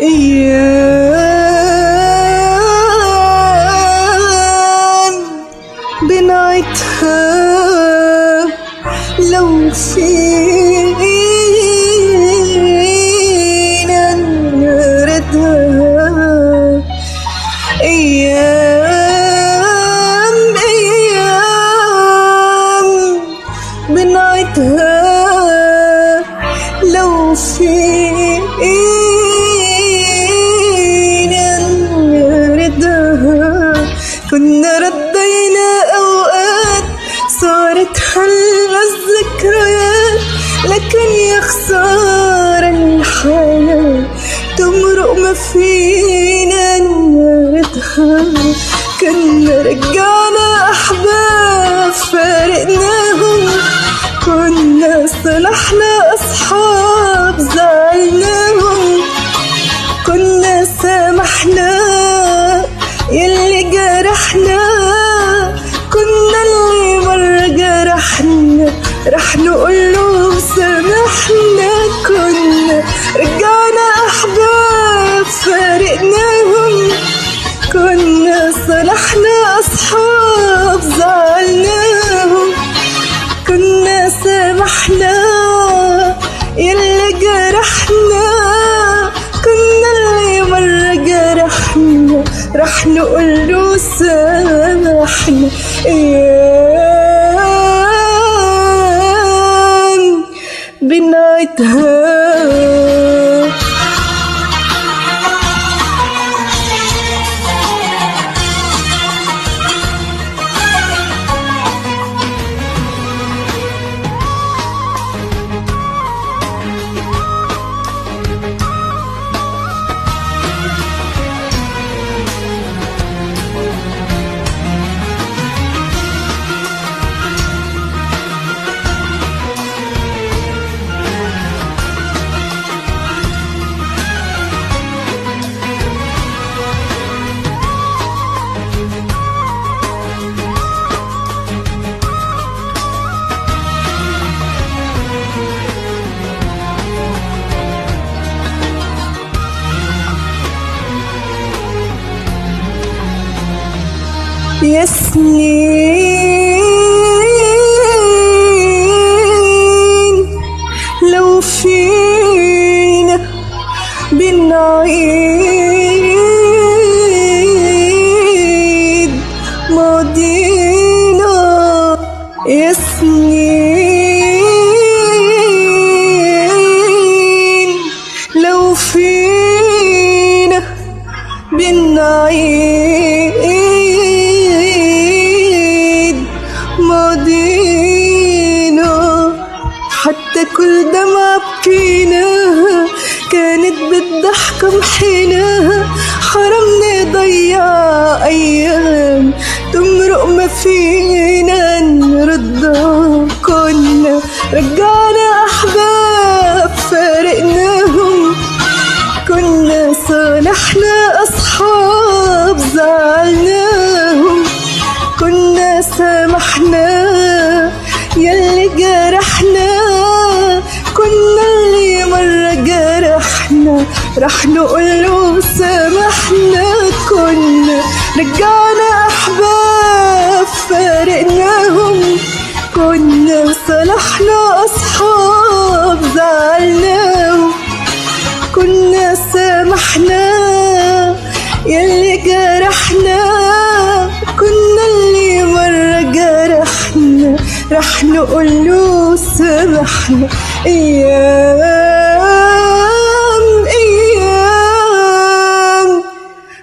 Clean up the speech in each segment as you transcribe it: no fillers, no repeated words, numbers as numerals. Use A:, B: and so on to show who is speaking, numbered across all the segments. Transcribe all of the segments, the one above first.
A: أيام بنعيدها لو فينا نردها. أيام بنعيدها لو فينا نردها. كنا ردينا أوقات صارت حلوة الذكريات، لكن يا خسارة الحياة تمرق ما فينا نردها. كنا رجعنا أحباب فارقناهم، كنا صلحنا أصحاب زعلناهم، كنا سامحنا يلي جرحنا، كنا اللي مرة جرحنا رح نقوله سامحنا. كنا رجعنا أحباب فارقناهم، كنا صلحنا أصحاب زعلناهم، كنا سامحنا يلي جرحنا، كنا اللي مرة جرحنا رح نقوله سامحنا. أيام بنعيدها. يا سنين لو فينا بنعيد ماضينا. يا سنين لو فينا بنعيد ماضينا. حتى كل دمعة بكيناها كانت بالضحكة محيناها، حرام نضيع أيام تمرق ما فينا نردها. كنا رجعنا أحباب فارقناهم، كنا صالحنا أصحاب زعلناهم، كنا سامحنا يلي جرحنا، كنا اللي مرة جرحنا رح نقوله سامحنا. كنا رجعنا أحباب فارقناهم، كنا صلحنا أصحاب زعلناهم، كنا سامحنا يلي جرحنا، كنا اللي مرة جرحنا رح نقوله سامحنا. أيام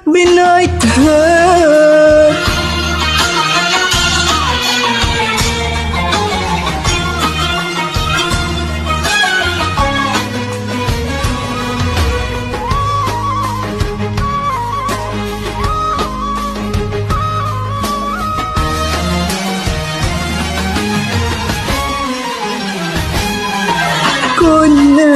A: بنعيدها. كنا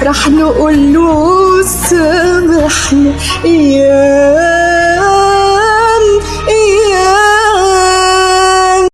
A: رح نقول له سامحنا. يا